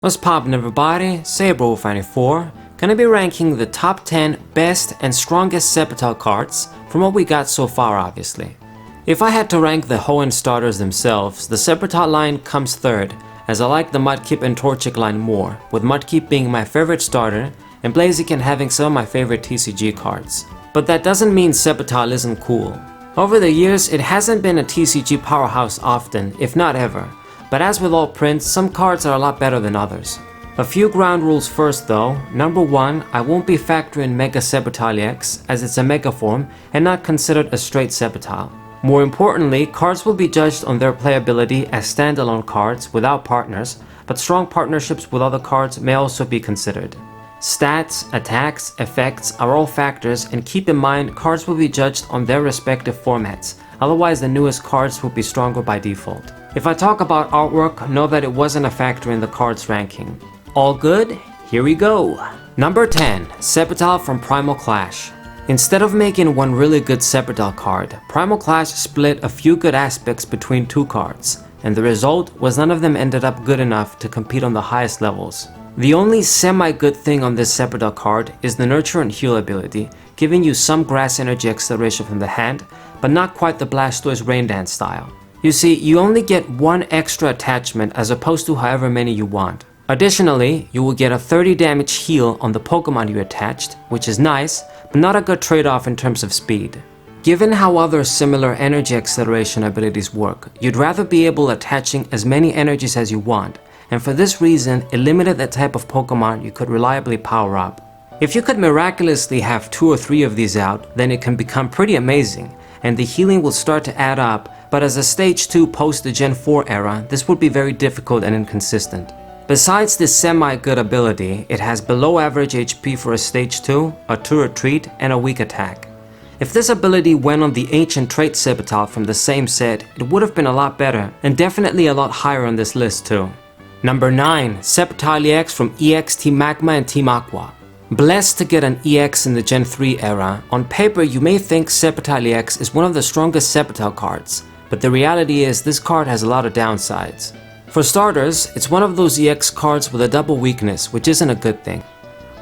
What's poppin' everybody, Saber94, gonna be ranking the top 10 best and strongest Sceptile cards from what we got so far obviously. If I had to rank the Hoenn starters themselves, the Sceptile line comes third, as I like the Mudkip and Torchic line more, with Mudkip being my favorite starter and Blaziken having some of my favorite TCG cards. But that doesn't mean Sceptile isn't cool. Over the years, it hasn't been a TCG powerhouse often, if not ever. But as with all prints, some cards are a lot better than others. A few ground rules first though. Number 1, I won't be factoring Mega Sceptile EX as it's a Mega form and not considered a straight Sceptile. More importantly, cards will be judged on their playability as standalone cards without partners, but strong partnerships with other cards may also be considered. Stats, attacks, effects are all factors, and keep in mind cards will be judged on their respective formats, otherwise the newest cards will be stronger by default. If I talk about artwork, know that it wasn't a factor in the cards ranking. All good? Here we go! Number 10. Sceptile from Primal Clash. Instead of making one really good Sceptile card, Primal Clash split a few good aspects between two cards, and the result was none of them ended up good enough to compete on the highest levels. The only semi-good thing on this Sceptile card is the Nurture and Heal ability, giving you some grass energy acceleration from the hand, but not quite the Blastoise Rain Dance style. You see, you only get one extra attachment as opposed to however many you want. Additionally, you will get a 30 damage heal on the Pokemon you attached, which is nice, but not a good trade-off in terms of speed. Given how other similar energy acceleration abilities work, you'd rather be able attaching as many energies as you want, and for this reason, it limited the type of Pokemon you could reliably power up. If you could miraculously have 2 or 3 of these out, then it can become pretty amazing, and the healing will start to add up, but as a Stage 2 post the Gen 4 era, this would be very difficult and inconsistent. Besides this semi-good ability, it has below average HP for a Stage 2, a 2 retreat, and a weak attack. If this ability went on the Ancient Trait Sceptile from the same set, it would have been a lot better, and definitely a lot higher on this list too. Number 9. Sceptile EX from EX Team Magma and Team Aqua. Blessed to get an EX in the Gen 3 era, on paper you may think Sceptile EX is one of the strongest Sceptile cards, but the reality is this card has a lot of downsides. For starters, it's one of those EX cards with a double weakness, which isn't a good thing.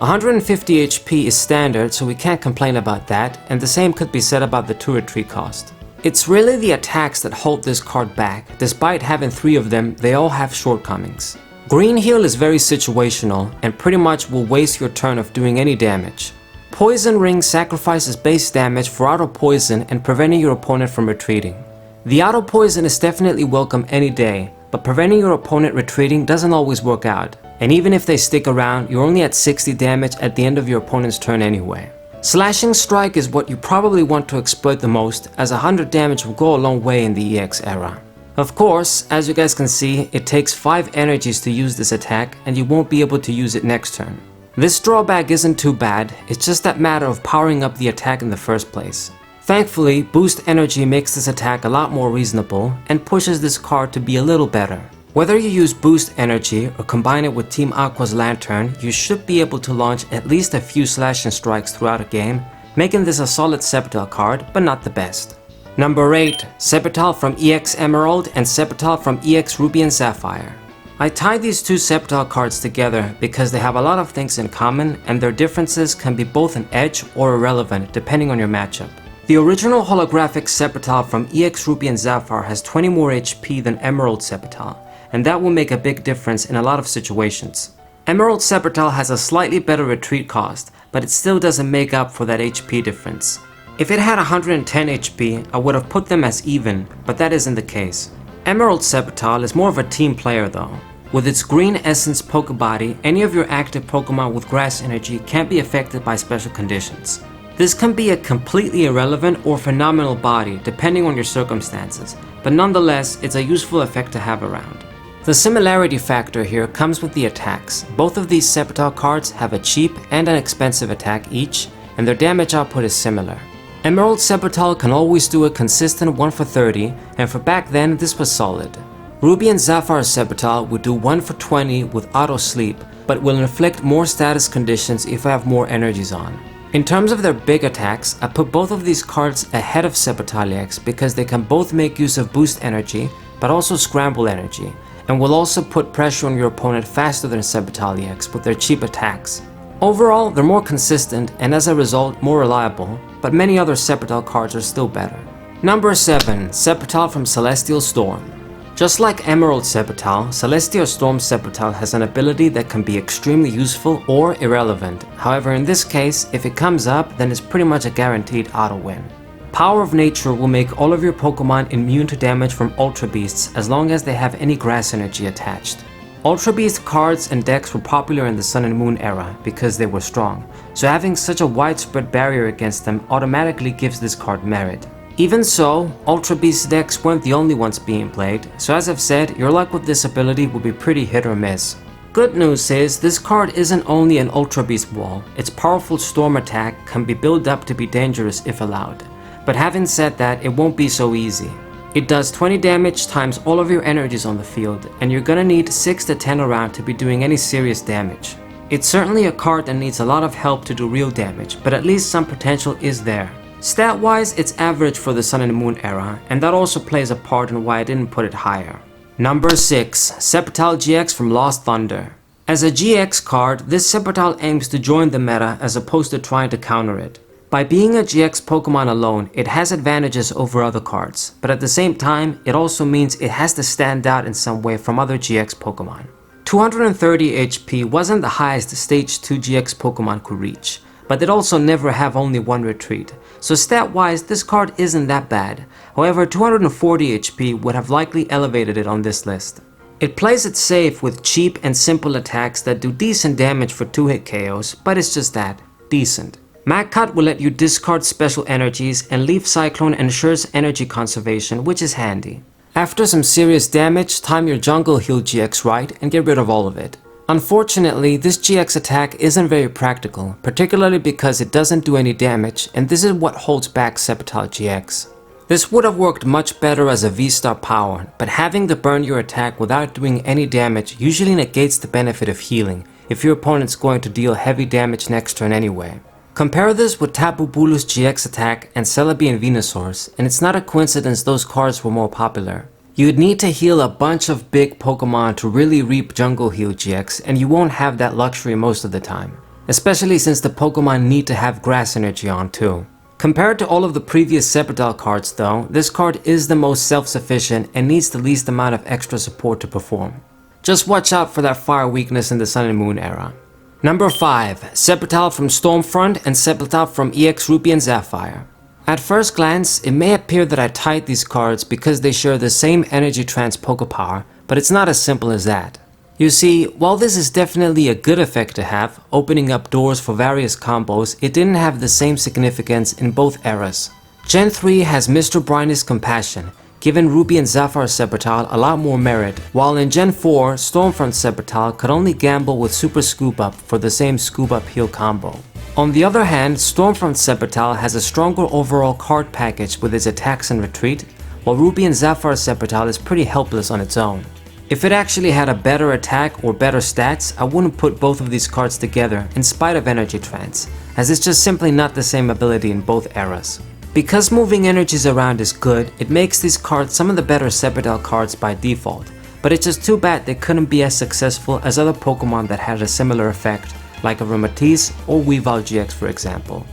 150 HP is standard, so we can't complain about that, and the same could be said about the 2 retreat cost. It's really the attacks that hold this card back. Despite having 3 of them, they all have shortcomings. Green Heal is very situational, and pretty much will waste your turn of doing any damage. Poison Ring sacrifices base damage for auto poison and preventing your opponent from retreating. The auto poison is definitely welcome any day, but preventing your opponent retreating doesn't always work out, and even if they stick around, you're only at 60 damage at the end of your opponent's turn anyway. Slashing Strike is what you probably want to exploit the most, as 100 damage will go a long way in the EX era. Of course, as you guys can see, it takes 5 energies to use this attack, and you won't be able to use it next turn. This drawback isn't too bad, it's just that matter of powering up the attack in the first place. Thankfully, Boost Energy makes this attack a lot more reasonable and pushes this card to be a little better. Whether you use Boost Energy or combine it with Team Aqua's Lantern, you should be able to launch at least a few slashing strikes throughout a game, making this a solid Sceptile card, but not the best. Number 8. Sceptile from EX Emerald and Sceptile from EX Ruby and Sapphire. I tied these two Sceptile cards together because they have a lot of things in common, and their differences can be both an edge or irrelevant depending on your matchup. The original holographic Sceptile from EX Ruby and Sapphire has 20 more HP than Emerald Sceptile, and that will make a big difference in a lot of situations. Emerald Sceptile has a slightly better retreat cost, but it still doesn't make up for that HP difference. If it had 110 HP, I would have put them as even, but that isn't the case. Emerald Sceptile is more of a team player though. With its green essence Pokebody, any of your active Pokemon with grass energy can't be affected by special conditions. This can be a completely irrelevant or phenomenal body depending on your circumstances, but nonetheless it's a useful effect to have around. The similarity factor here comes with the attacks. Both of these Sceptile cards have a cheap and an expensive attack each, and their damage output is similar. Emerald Sceptile can always do a consistent 1 for 30, and for back then this was solid. Ruby and Sapphire Sceptile would do 1 for 20 with auto sleep, but will inflict more status conditions if I have more energies on. In terms of their big attacks, I put both of these cards ahead of Sceptile EX because they can both make use of Boost Energy, but also Scramble Energy, and will also put pressure on your opponent faster than Sceptile EX with their cheap attacks. Overall, they're more consistent and as a result more reliable, but many other Sceptile cards are still better. Number 7. Sceptile from Celestial Storm. Just like Emerald Sceptile, Celestial Storm Sceptile has an ability that can be extremely useful or irrelevant. However, in this case, if it comes up, then it's pretty much a guaranteed auto win. Power of Nature will make all of your Pokemon immune to damage from Ultra Beasts as long as they have any grass energy attached. Ultra Beast cards and decks were popular in the Sun and Moon era because they were strong, so having such a widespread barrier against them automatically gives this card merit. Even so, Ultra Beast decks weren't the only ones being played, so as I've said, your luck with this ability will be pretty hit or miss. Good news is, this card isn't only an Ultra Beast wall, its powerful Storm attack can be built up to be dangerous if allowed. But having said that, it won't be so easy. It does 20 damage times all of your energies on the field, and you're gonna need 6 to 10 around to be doing any serious damage. It's certainly a card that needs a lot of help to do real damage, but at least some potential is there. Stat-wise, it's average for the Sun and Moon era, and that also plays a part in why I didn't put it higher. Number 6. Sceptile GX from Lost Thunder. As a GX card, this Sceptile aims to join the meta as opposed to trying to counter it. By being a GX Pokemon alone, it has advantages over other cards, but at the same time, it also means it has to stand out in some way from other GX Pokemon. 230 HP wasn't the highest Stage 2 GX Pokemon could reach, but they'd also never have only one retreat, so stat-wise this card isn't that bad. However, 240 HP would have likely elevated it on this list. It plays it safe with cheap and simple attacks that do decent damage for 2-hit KOs, but it's just that, decent. Mag Cut will let you discard special energies, and Leaf Cyclone ensures energy conservation, which is handy. After some serious damage, time your Jungle Heal GX right and get rid of all of it. Unfortunately, this GX attack isn't very practical, particularly because it doesn't do any damage, and this is what holds back Sceptile GX. This would have worked much better as a V-Star power, but having to burn your attack without doing any damage usually negates the benefit of healing, if your opponent's going to deal heavy damage next turn anyway. Compare this with Tapu Bulu's GX attack and Celebi and Venusaur's, and it's not a coincidence those cards were more popular. You'd need to heal a bunch of big Pokemon to really reap Jungle Heal GX, and you won't have that luxury most of the time. Especially since the Pokemon need to have grass energy on too. Compared to all of the previous Sceptile cards though, this card is the most self-sufficient and needs the least amount of extra support to perform. Just watch out for that fire weakness in the Sun and Moon era. Number 5. Sceptile from Stormfront and Sceptile from EX Ruby and Sapphire. At first glance, it may appear that I tied these cards because they share the same Energy Trance Pokepower, but it's not as simple as that. You see, while this is definitely a good effect to have, opening up doors for various combos, it didn't have the same significance in both eras. Gen 3 has Mr. Briney's Compassion, giving Ruby and Sapphire Sceptile a lot more merit, while in Gen 4, Stormfront Sceptile could only gamble with Super Scoop Up for the same Scoop Up Heal combo. On the other hand, Stormfront Sceptile has a stronger overall card package with its attacks and retreat, while Ruby and Sapphire Sceptile is pretty helpless on its own. If it actually had a better attack or better stats, I wouldn't put both of these cards together in spite of Energy Trance, as it's just simply not the same ability in both eras. Because moving energies around is good, it makes these cards some of the better Sceptile cards by default, but it's just too bad they couldn't be as successful as other Pokemon that had a similar effect, like a Aromatisse or Weavile GX for example.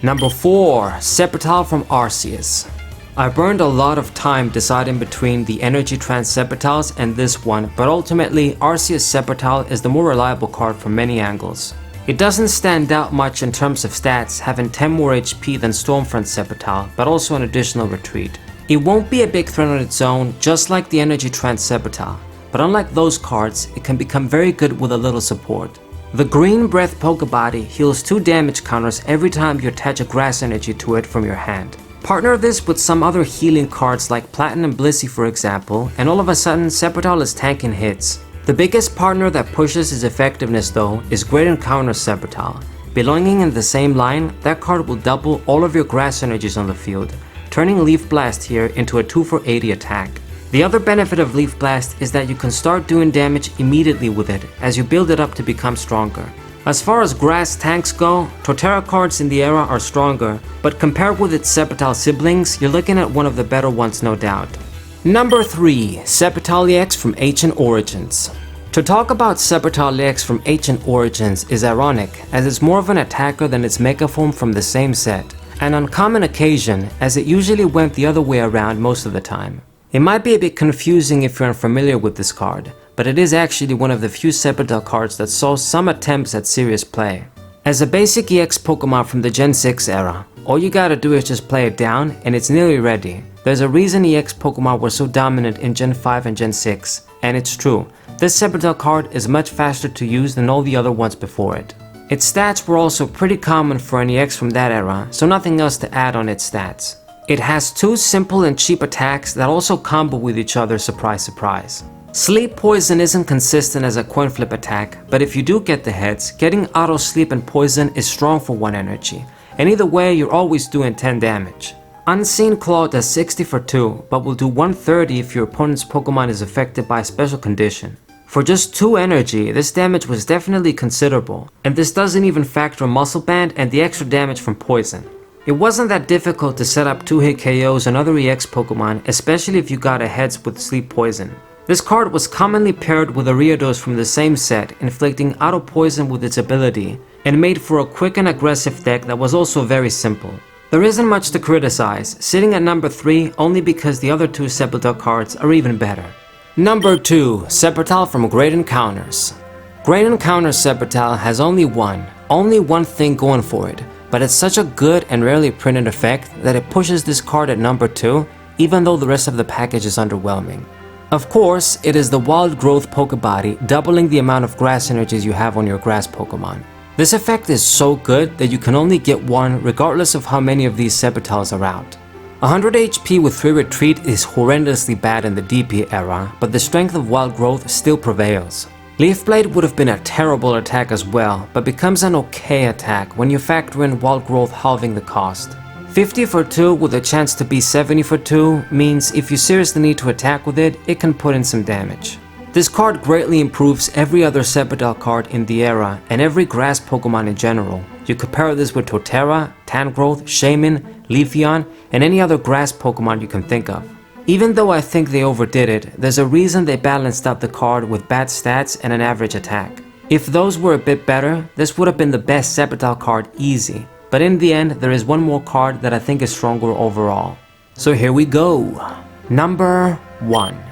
Number 4. Sceptile from Arceus. I burned a lot of time deciding between the Energy Trance Sceptiles and this one, but ultimately Arceus Sceptile is the more reliable card from many angles. It doesn't stand out much in terms of stats, having 10 more HP than Stormfront Sceptile, but also an additional retreat. It won't be a big threat on its own, just like the Energy Trance Sceptile, but unlike those cards, it can become very good with a little support. The Green Breath Pokebody heals 2 damage counters every time you attach a grass energy to it from your hand. Partner this with some other healing cards like Platinum Blissey for example, and all of a sudden Sceptile is tanking hits. The biggest partner that pushes its effectiveness though is Great Encounter Sceptile. Belonging in the same line, that card will double all of your grass energies on the field, turning Leaf Blast here into a 2 for 80 attack. The other benefit of Leaf Blast is that you can start doing damage immediately with it as you build it up to become stronger. As far as grass tanks go, Torterra cards in the era are stronger, but compared with its Sceptile siblings, you're looking at one of the better ones no doubt. Number 3. Sceptile EX from Ancient Origins. To talk about Sceptile EX from Ancient Origins is ironic, as it's more of an attacker than its megaform from the same set. An uncommon occasion, as it usually went the other way around most of the time. It might be a bit confusing if you're unfamiliar with this card, but it is actually one of the few Sceptile cards that saw some attempts at serious play. As a basic EX Pokemon from the Gen 6 era, all you gotta do is just play it down and it's nearly ready. There's a reason EX Pokemon were so dominant in Gen 5 and Gen 6, and it's true. This Sceptile card is much faster to use than all the other ones before it. Its stats were also pretty common for an EX from that era, so nothing else to add on its stats. It has 2 simple and cheap attacks that also combo with each other, surprise surprise. Sleep Poison isn't consistent as a coin flip attack, but if you do get the heads, getting auto sleep and poison is strong for 1 energy, and either way you're always doing 10 damage. Unseen Claw does 60 for 2, but will do 130 if your opponent's Pokemon is affected by a special condition. For just 2 energy, this damage was definitely considerable, and this doesn't even factor Muscle Band and the extra damage from poison. It wasn't that difficult to set up 2-hit KOs on other EX Pokemon, especially if you got a heads with Sleep Poison. This card was commonly paired with a Riados from the same set, inflicting auto poison with its ability, and made for a quick and aggressive deck that was also very simple. There isn't much to criticize, sitting at number 3 only because the other 2 Sceptile cards are even better. Number 2. Sceptile from Great Encounters. Great Encounters Sceptile has only one thing going for it, but it's such a good and rarely printed effect that it pushes this card at number 2, even though the rest of the package is underwhelming. Of course, it is the Wild Growth Pokebody, doubling the amount of grass energies you have on your grass Pokemon. This effect is so good that you can only get one regardless of how many of these Sceptiles are out. 100 HP with 3 retreat is horrendously bad in the DP era, but the strength of Wild Growth still prevails. Leaf Blade would have been a terrible attack as well, but becomes an okay attack when you factor in Wild Growth halving the cost. 50 for 2 with a chance to be 70 for 2 means if you seriously need to attack with it, it can put in some damage. This card greatly improves every other Sceptile card in the era and every grass Pokemon in general. You could pair this with Torterra, Tangrowth, Shaman, Leafeon, and any other grass Pokemon you can think of. Even though I think they overdid it, there's a reason they balanced out the card with bad stats and an average attack. If those were a bit better, this would have been the best Sceptile card easy. But in the end, there is one more card that I think is stronger overall. So here we go. Number 1.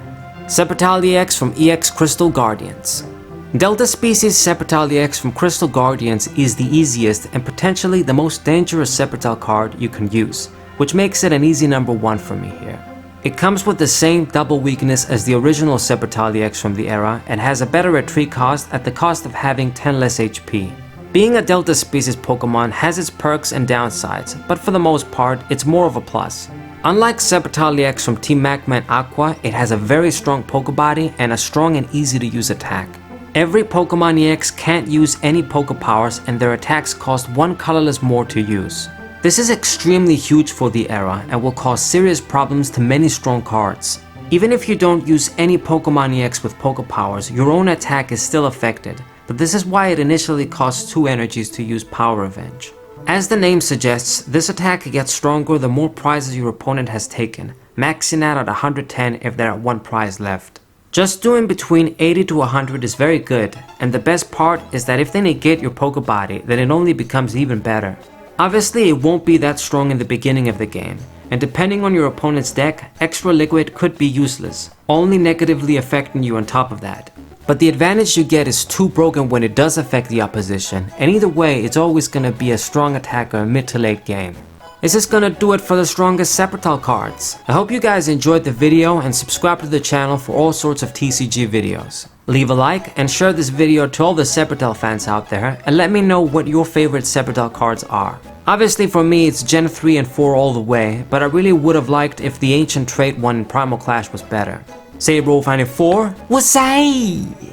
Sceptile EX from EX Crystal Guardians. Delta Species Sceptile EX from Crystal Guardians is the easiest and potentially the most dangerous Sceptile card you can use, which makes it an easy number 1 for me here. It comes with the same double weakness as the original Sceptile EX from the era and has a better retreat cost at the cost of having 10 less HP. Being a Delta Species Pokemon has its perks and downsides, but for the most part, it's more of a plus. Unlike Sceptile EX from Team Magma and Aqua, it has a very strong Pokebody and a strong and easy to use attack. Every Pokemon EX can't use any Pokepowers and their attacks cost 1 colorless more to use. This is extremely huge for the era and will cause serious problems to many strong cards. Even if you don't use any Pokemon EX with Pokepowers, your own attack is still affected. But this is why it initially costs 2 energies to use Power Revenge. As the name suggests, this attack gets stronger the more prizes your opponent has taken, maxing out at 110 if there are 1 prize left. Just doing between 80 to 100 is very good, and the best part is that if they negate your Pokebody, then it only becomes even better. Obviously it won't be that strong in the beginning of the game, and depending on your opponent's deck, extra liquid could be useless, only negatively affecting you on top of that. But the advantage you get is too broken when it does affect the opposition, and either way it's always gonna be a strong attacker mid to late game. This is gonna do it for the strongest Sceptile cards. I hope you guys enjoyed the video and subscribe to the channel for all sorts of TCG videos. Leave a like and share this video to all the Sceptile fans out there and let me know what your favorite Sceptile cards are. Obviously for me it's Gen 3 and 4 all the way, but I really would have liked if the Ancient Trait one in Primal Clash was better. Saber 94, Wasai!